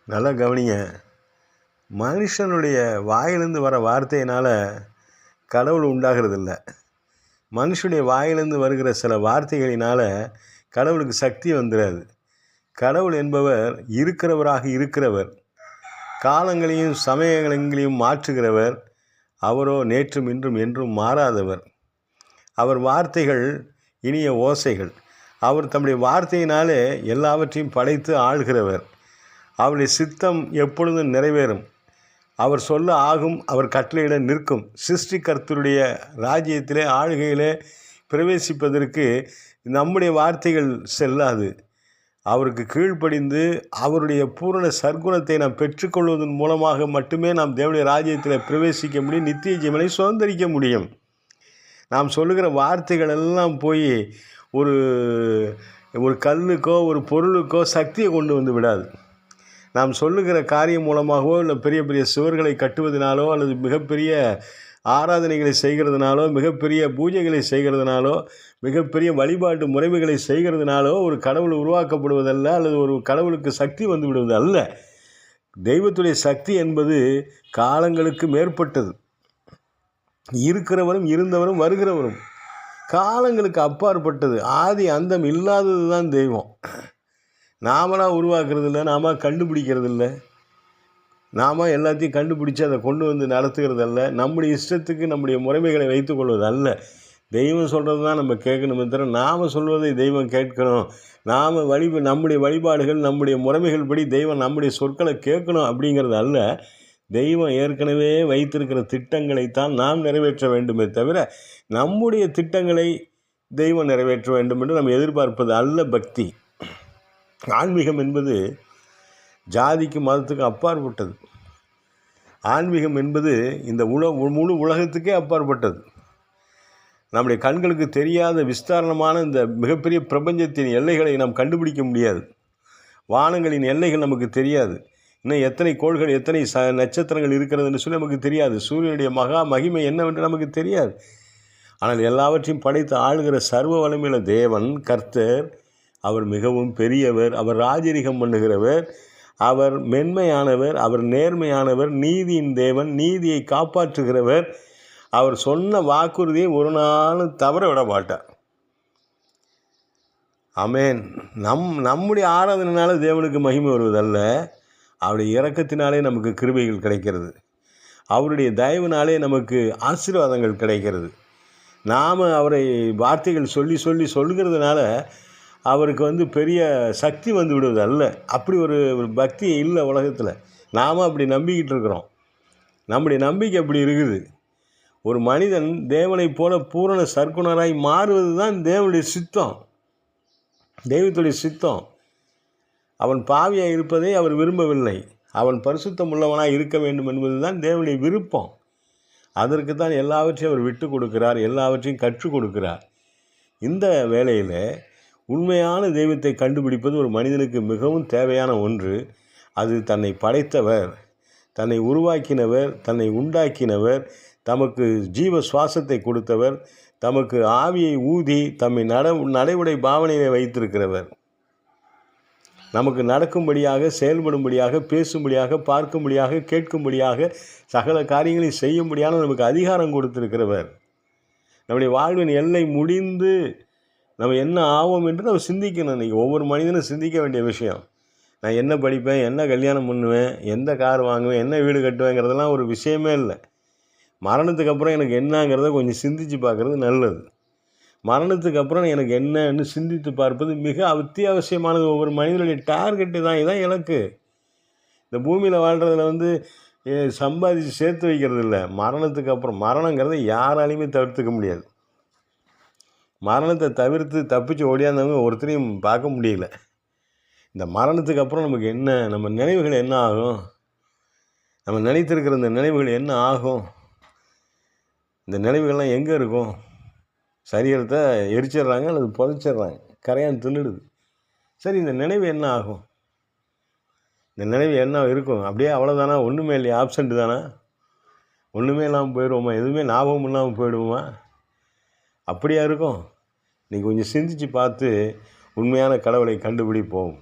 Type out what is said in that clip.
நல்லா கவனிங்க. மனுஷனுடைய வாயிலிருந்து வர வார்த்தையினால் கடவுள் உண்டாகிறதில்ல. மனுஷனுடைய வாயிலிருந்து வருகிற சில வார்த்தைகளினால் கடவுளுக்கு சக்தி வந்துடாது. கடவுள் என்பவர் இருக்கிறவராக இருக்கிறவர், காலங்களையும் சமயங்களையும் மாற்றுகிறவர். அவரோ நேற்றும் இன்றும் என்றும் மாறாதவர். அவர் வார்த்தைகள் இனிய ஓசைகள். அவர் தம்முடைய வார்த்தையினாலே எல்லாவற்றையும் படைத்து ஆள்கிறவர். அவருடைய சித்தம் எப்பொழுதும் நிறைவேறும். அவர் சொல்ல ஆகும், அவர் கட்டளையிட நிற்கும். சிருஷ்டிகர்த்தருடைய ராஜ்யத்திலே ஆளுகையிலே பிரவேசிப்பதற்கு நம்முடைய வார்த்தைகள் செல்லாது. அவருக்கு கீழ்ப்படிந்து அவருடைய பூரண சற்குணத்தை நாம் பெற்றுக்கொள்வதன் மூலமாக மட்டுமே நாம் தேவனுடைய ராஜ்யத்தில் பிரவேசிக்க முடியும், நித்திய ஜீவனை சுதந்திரிக்க முடியும். நாம் சொல்லுகிற வார்த்தைகள் எல்லாம் போய் ஒரு கல்லுக்கோ ஒரு பொருளுக்கோ சக்தியை கொண்டு வந்து விடாது. நாம் சொல்லுகிற காரியம் மூலமாகவோ இல்லை பெரிய பெரிய சுவர்களை கட்டுவதனாலோ அல்லது மிகப்பெரிய ஆராதனைகளை செய்கிறதுனாலோ மிகப்பெரிய பூஜைகளை செய்கிறதுனாலோ மிகப்பெரிய வழிபாட்டு முறைமைகளை செய்கிறதுனாலோ ஒரு கடவுள் உருவாக்கப்படுவதல்ல, அல்லது ஒரு கடவுளுக்கு சக்தி வந்து விடுவது அல்ல. தெய்வத்துடைய சக்தி என்பது காலங்களுக்கு மேற்பட்டது. இருக்கிறவரும் இருந்தவரும் வருகிறவரும் காலங்களுக்கு அப்பாற்பட்டது. ஆதி அந்தம் இல்லாதது தான் தெய்வம். நாமளாக உருவாக்குறது இல்லை, நாம கண்டுபிடிக்கிறது இல்லை, நாம் எல்லாத்தையும் கண்டுபிடிச்சி அதை கொண்டு வந்து நடத்துகிறது அல்ல, நம்முடைய இஷ்டத்துக்கு நம்முடைய முறைமைகளை வைத்து கொள்வது அல்ல. தெய்வம் சொல்கிறது தான் நம்ம கேட்கணுமே தவிர நாம் சொல்வதை தெய்வம் கேட்கணும், நாம் நம்முடைய வழிபாடுகள் நம்முடைய முறைமைகள் படி தெய்வம் நம்முடைய சொற்களை கேட்கணும் அப்படிங்கிறது அல்ல. தெய்வம் ஏற்கனவே வைத்திருக்கிற திட்டங்களைத்தான் நாம் நிறைவேற்ற வேண்டுமே தவிர நம்முடைய திட்டங்களை தெய்வம் நிறைவேற்ற வேண்டும் என்று நம்ம எதிர்பார்ப்பது அல்ல பக்தி. ஆன்மீகம் என்பது ஜாதிக்கு மதத்துக்கு அப்பாற்பட்டது. ஆன்மீகம் என்பது இந்த முழு உலகத்துக்கே அப்பாற்பட்டது. நம்முடைய கண்களுக்கு தெரியாத விஸ்தாரணமான இந்த மிகப்பெரிய பிரபஞ்சத்தின் எல்லைகளை நாம் கண்டுபிடிக்க முடியாது. வானங்களின் எல்லைகள் நமக்கு தெரியாது. இன்னும் எத்தனை கோள்கள் எத்தனை நட்சத்திரங்கள் இருக்கிறதுன்னு சொல்லி நமக்கு தெரியாது. சூரியனுடைய மகா மகிமை என்னவென்று நமக்கு தெரியாது. ஆனால் எல்லாவற்றையும் படைத்து ஆளுகிற சர்வ வல்லமையுள்ள தேவன் கர்த்தர், அவர் மிகவும் பெரியவர், அவர் ராஜரிகம் பண்ணுகிறவர், அவர் மென்மையானவர், அவர் நேர்மையானவர், நீதியின் தேவன், நீதியை காப்பாற்றுகிறவர். அவர் சொன்ன வாக்குறுதியை ஒரு நாளும் தவற விட மாட்டார். ஆமென். நம்முடைய ஆராதனையினால தேவனுக்கு மகிமை வருவதல்ல, அவருடைய இரக்கத்தினாலே நமக்கு கிருபைகள் கிடைக்கிறது, அவருடைய தயவினாலே நமக்கு ஆசீர்வாதங்கள் கிடைக்கிறது. நாம் அவரை வார்த்தைகள் சொல்லி சொல்லி சொல்லுகிறதுனால அவருக்கு பெரிய சக்தி வந்து விடுவது அல்ல. அப்படி ஒரு பக்தி இல்லை உலகத்தில். நாம் அப்படி நம்பிக்கிட்டு இருக்கிறோம். நம்முடைய நம்பிக்கை அப்படி இருக்குது. ஒரு மனிதன் தேவனைப் போல பூரண சற்குணராய் மாறுவது தான் தேவனுடைய சித்தம், தெய்வத்துடைய சித்தம். அவன் பாவியாக இருப்பதை அவர் விரும்பவில்லை. அவன் பரிசுத்தம் உள்ளவனாக இருக்க வேண்டும் என்பது தான் தேவனுடைய விருப்பம். அதற்கு தான் எல்லாவற்றையும் அவர் விட்டு கொடுக்கிறார், எல்லாவற்றையும் கற்றுக் கொடுக்கிறார். இந்த வேளையில் உண்மையான தெய்வத்தை கண்டுபிடிப்பது ஒரு மனிதனுக்கு மிகவும் தேவையான ஒன்று. அது தன்னை படைத்தவர், தன்னை உருவாக்கினவர், தன்னை உண்டாக்கினவர், தமக்கு ஜீவ சுவாசத்தை கொடுத்தவர், தமக்கு ஆவியை ஊதி தம்மை நடைமுறை பாவனையை வைத்திருக்கிறவர், நமக்கு நடக்கும்படியாக, செயல்படும்படியாக, பேசும்படியாக, பார்க்கும்படியாக, கேட்கும்படியாக, சகல காரியங்களையும் செய்யும்படியான நமக்கு அதிகாரம் கொடுத்திருக்கிறவர். நம்முடைய வாழ்வின் எல்லை முடிந்து நம்ம என்ன ஆவோம் என்று நம்ம சிந்திக்கணும். இன்றைக்கி ஒவ்வொரு மனிதனும் சிந்திக்க வேண்டிய விஷயம். நான் என்ன படிப்பேன், என்ன கல்யாணம் பண்ணுவேன், எந்த கார் வாங்குவேன், என்ன வீடு கட்டுவேங்கிறதெல்லாம் ஒரு விஷயமே இல்லை. மரணத்துக்கு அப்புறம் எனக்கு என்னங்கிறத கொஞ்சம் சிந்தித்து பார்க்குறது நல்லது. மரணத்துக்கு அப்புறம் எனக்கு என்னன்னு சிந்தித்து பார்ப்பது மிக அத்தியாவசியமானது. ஒவ்வொரு மனிதனுடைய டார்கெட்டு தான், இதுதான் இலக்கு. இந்த பூமியில் வாழ்கிறதுல சம்பாதிச்சு சேர்த்து வைக்கிறது இல்லை. மரணத்துக்கு அப்புறம் மரணங்கிறத யாராலையுமே தவிர்த்துக்க முடியாது. மரணத்தை தவிர்த்து தப்பிச்சு ஓடியாந்தவங்க ஒருத்தரையும் பார்க்க முடியல. இந்த மரணத்துக்கு அப்புறம் நமக்கு என்ன, நம்ம நினைவுகள் என்ன ஆகும், நம்ம நினைத்திருக்கிற இந்த நினைவுகள் என்ன ஆகும், இந்த நினைவுகள்லாம் எங்கே இருக்கும்? சரீரத்தை எரிச்சிடுறாங்க அல்லது புதைச்சிடுறாங்க, கரையான் தின்னுடுது. சரி, இந்த நினைவு என்ன ஆகும்? இந்த நினைவு என்ன இருக்கும்? அப்படியே அவ்வளோதானா? ஒன்றுமே இல்லையா? ஆப்சண்ட்டு தானே? ஒன்றுமே இல்லாமல் போயிடுவோமா? எதுவுமே ஞாபகம் இல்லாமல் போயிடுவோமா? அப்படியா இருக்கும்? நீங்கள் கொஞ்சம் சிந்தித்து பார்த்து உண்மையான கடவுளை கண்டுபிடிப்போம்.